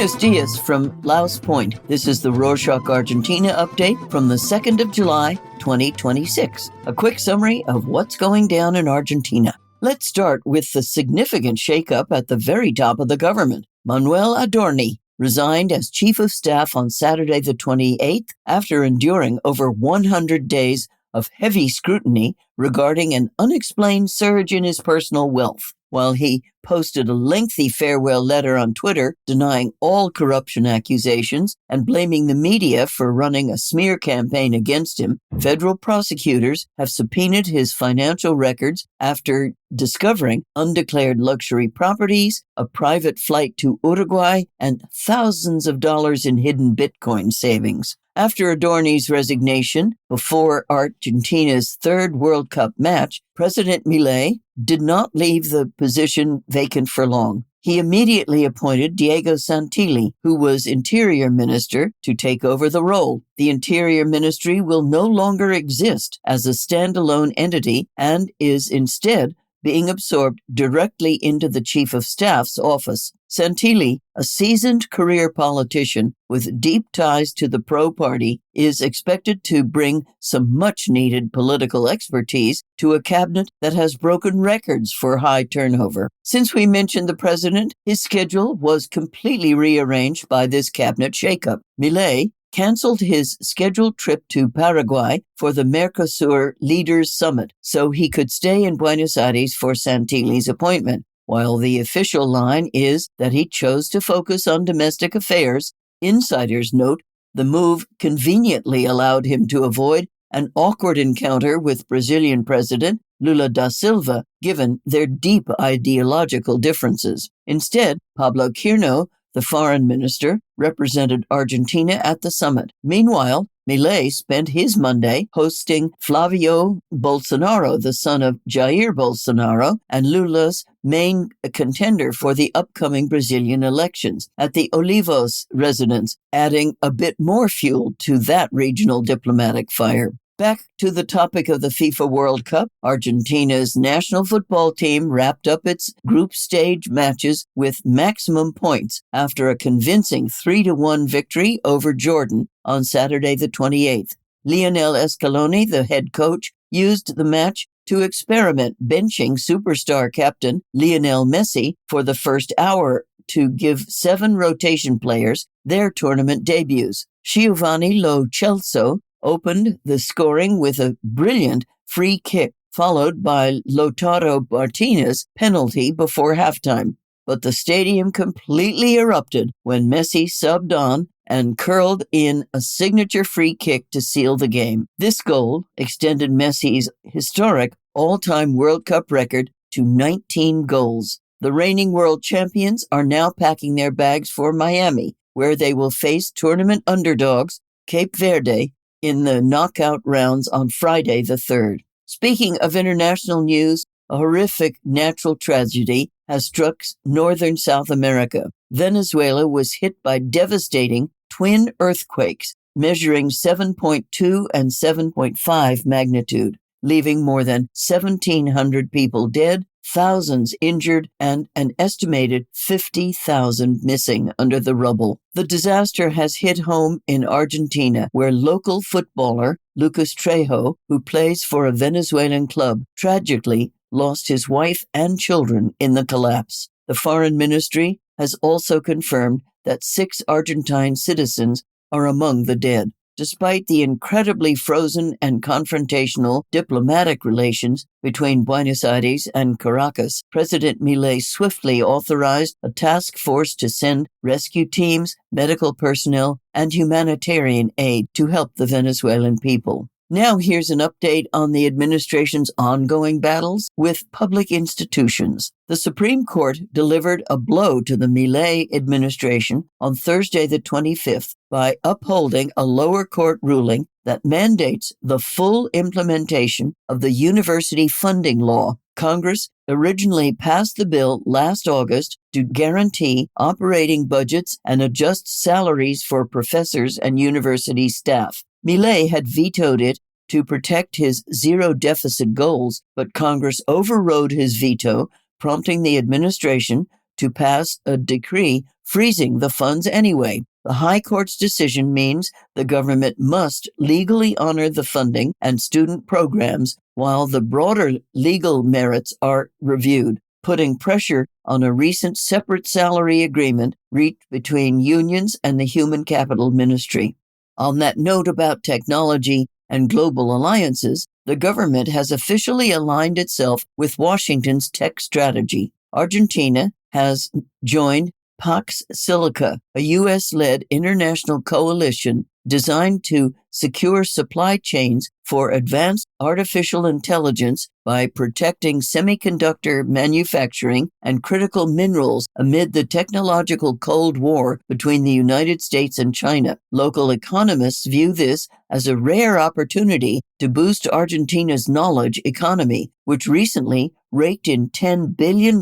Buenos dias from Laos Point. This is the Rorschach Argentina update from the 2nd of July, 2026. A quick summary of what's going down in Argentina. Let's start with the significant shakeup at the very top of the government. Manuel Adorni resigned as chief of staff on Saturday the 28th after enduring over 100 days of heavy scrutiny regarding an unexplained surge in his personal wealth. While he posted a lengthy farewell letter on Twitter denying all corruption accusations and blaming the media for running a smear campaign against him, federal prosecutors have subpoenaed his financial records after discovering undeclared luxury properties, a private flight to Uruguay, and thousands of dollars in hidden Bitcoin savings. After Adorni's resignation before Argentina's third World Cup match, President Milei did not leave the position vacant for long. He immediately appointed Diego Santilli, who was Interior Minister, to take over the role. The Interior Ministry will no longer exist as a standalone entity and is instead being absorbed directly into the Chief of Staff's office. Santilli, a seasoned career politician with deep ties to the pro-party, is expected to bring some much-needed political expertise to a cabinet that has broken records for high turnover. Since we mentioned the president, his schedule was completely rearranged by this cabinet shakeup. Milei canceled his scheduled trip to Paraguay for the Mercosur Leaders Summit so he could stay in Buenos Aires for Santilli's appointment. While the official line is that he chose to focus on domestic affairs, insiders note the move conveniently allowed him to avoid an awkward encounter with Brazilian President Lula da Silva, given their deep ideological differences. Instead, Pablo Quirno, the foreign minister, represented Argentina at the summit. Meanwhile, Milei spent his Monday hosting Flavio Bolsonaro, the son of Jair Bolsonaro and Lula's main contender for the upcoming Brazilian elections, at the Olivos residence, adding a bit more fuel to that regional diplomatic fire. Back to the topic of the FIFA World Cup, Argentina's national football team wrapped up its group stage matches with maximum points after a convincing 3-1 victory over Jordan on Saturday the 28th. Lionel Scaloni, the head coach, used the match to experiment benching superstar captain Lionel Messi for the first hour to give 7 rotation players their tournament debuts. Giovanni Lo Celso opened the scoring with a brilliant free kick, followed by Lautaro Martinez's penalty before halftime. But the stadium completely erupted when Messi subbed on and curled in a signature free kick to seal the game. This goal extended Messi's historic all-time World Cup record to 19 goals. The reigning world champions are now packing their bags for Miami, where they will face tournament underdogs Cape Verde in the knockout rounds on Friday the 3rd. Speaking of international news, a horrific natural tragedy has struck northern South America. Venezuela was hit by devastating twin earthquakes measuring 7.2 and 7.5 magnitude, leaving more than 1,700 people dead, thousands injured, and an estimated 50,000 missing under the rubble. The disaster has hit home in Argentina, where local footballer Lucas Trejo, who plays for a Venezuelan club, tragically lost his wife and children in the collapse. The foreign ministry has also confirmed that 6 Argentine citizens are among the dead. Despite the incredibly frozen and confrontational diplomatic relations between Buenos Aires and Caracas, President Milei swiftly authorized a task force to send rescue teams, medical personnel, and humanitarian aid to help the Venezuelan people. Now here's an update on the administration's ongoing battles with public institutions. The Supreme Court delivered a blow to the Milei administration on Thursday the 25th by upholding a lower court ruling that mandates the full implementation of the university funding law. Congress originally passed the bill last August to guarantee operating budgets and adjust salaries for professors and university staff. Milei had vetoed it to protect his zero-deficit goals, but Congress overrode his veto, prompting the administration to pass a decree freezing the funds anyway. The High Court's decision means the government must legally honor the funding and student programs while the broader legal merits are reviewed, putting pressure on a recent separate salary agreement reached between unions and the Human Capital Ministry. On that note about technology and global alliances, the government has officially aligned itself with Washington's tech strategy. Argentina has joined Pax Silica, a U.S.-led international coalition designed to secure supply chains for advanced artificial intelligence by protecting semiconductor manufacturing and critical minerals amid the technological Cold War between the United States and China. Local economists view this as a rare opportunity to boost Argentina's knowledge economy, which recently raked in $10 billion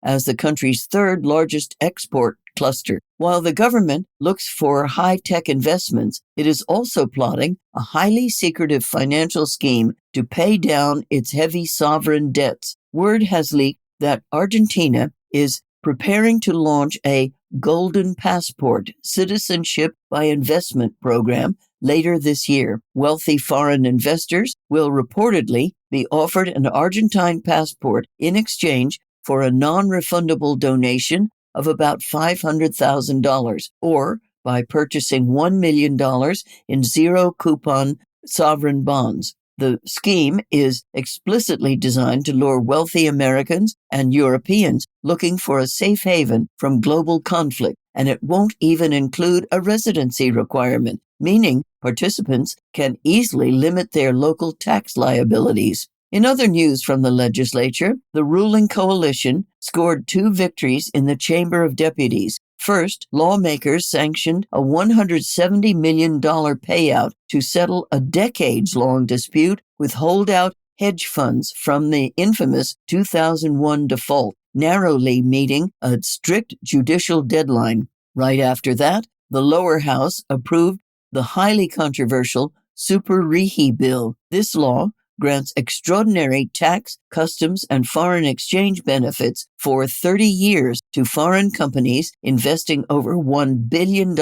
as the country's third largest export cluster. While the government looks for high-tech investments, it is also plotting a highly secretive financial scheme to pay down its heavy sovereign debts. Word has leaked that Argentina is preparing to launch a Golden Passport citizenship by investment program later this year. Wealthy foreign investors will reportedly be offered an Argentine passport in exchange for a non-refundable donation of about $500,000 or by purchasing $1 million in zero-coupon sovereign bonds. The scheme is explicitly designed to lure wealthy Americans and Europeans looking for a safe haven from global conflict, and it won't even include a residency requirement, meaning participants can easily limit their local tax liabilities. In other news from the legislature, the ruling coalition scored 2 victories in the Chamber of Deputies. First, lawmakers sanctioned a $170 million payout to settle a decades-long dispute with holdout hedge funds from the infamous 2001 default, narrowly meeting a strict judicial deadline. Right after that, the lower house approved the highly controversial Super Rehi bill. This law grants extraordinary tax, customs, and foreign exchange benefits for 30 years to foreign companies investing over $1 billion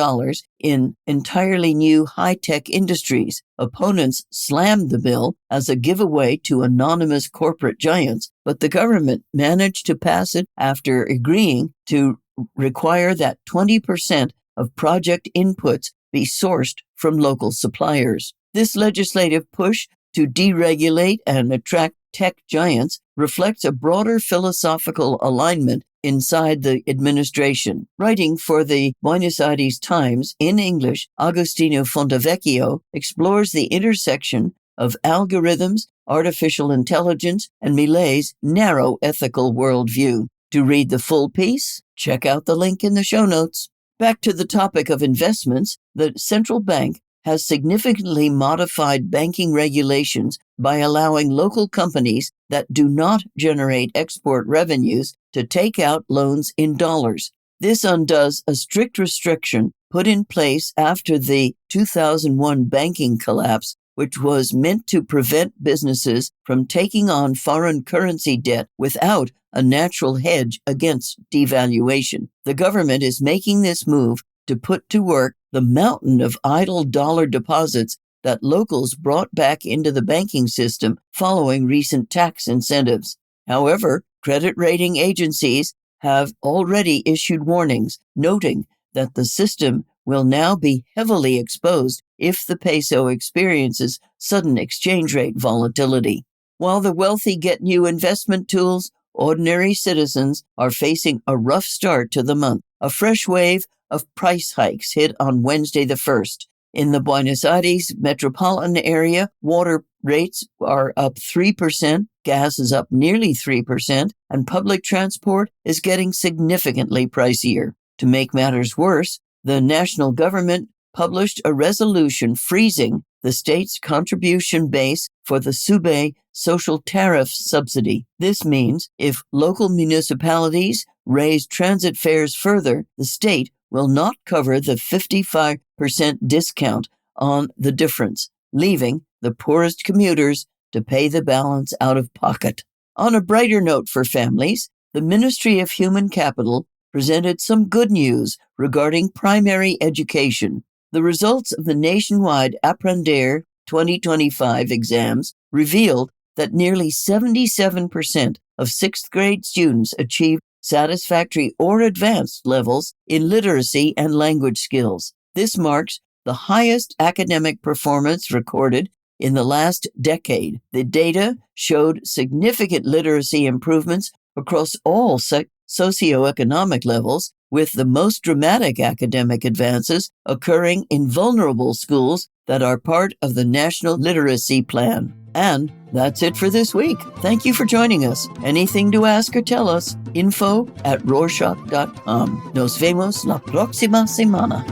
in entirely new high-tech industries. Opponents slammed the bill as a giveaway to anonymous corporate giants, but the government managed to pass it after agreeing to require that 20% of project inputs be sourced from local suppliers. This legislative push to deregulate and attract tech giants reflects a broader philosophical alignment inside the administration. Writing for the Buenos Aires Times in English, Agustino Fontevecchia explores the intersection of algorithms, artificial intelligence, and Milei's narrow ethical worldview. To read the full piece, check out the link in the show notes. Back to the topic of investments, the central bank has significantly modified banking regulations by allowing local companies that do not generate export revenues to take out loans in dollars. This undoes a strict restriction put in place after the 2001 banking collapse, which was meant to prevent businesses from taking on foreign currency debt without a natural hedge against devaluation. The government is making this move to put to work the mountain of idle dollar deposits that locals brought back into the banking system following recent tax incentives. However, credit rating agencies have already issued warnings, noting that the system will now be heavily exposed if the peso experiences sudden exchange rate volatility. While the wealthy get new investment tools, ordinary citizens are facing a rough start to the month. A fresh wave of price hikes hit on Wednesday the 1st. In the Buenos Aires metropolitan area, water rates are up 3%, gas is up nearly 3%, and public transport is getting significantly pricier. To make matters worse, the national government published a resolution freezing the state's contribution base for the SUBE social tariff subsidy. This means if local municipalities raise transit fares further, the state will not cover the 55% discount on the difference, leaving the poorest commuters to pay the balance out of pocket. On a brighter note for families, the Ministry of Human Capital presented some good news regarding primary education. The results of the nationwide Aprender 2025 exams revealed that nearly 77% of sixth grade students achieved satisfactory or advanced levels in literacy and language skills. This marks the highest academic performance recorded in the last decade. The data showed significant literacy improvements across all socioeconomic levels, with the most dramatic academic advances occurring in vulnerable schools that are part of the National Literacy Plan. And that's it for this week. Thank you for joining us. Anything to ask or tell us? info@rorschach.com. Nos vemos la próxima semana.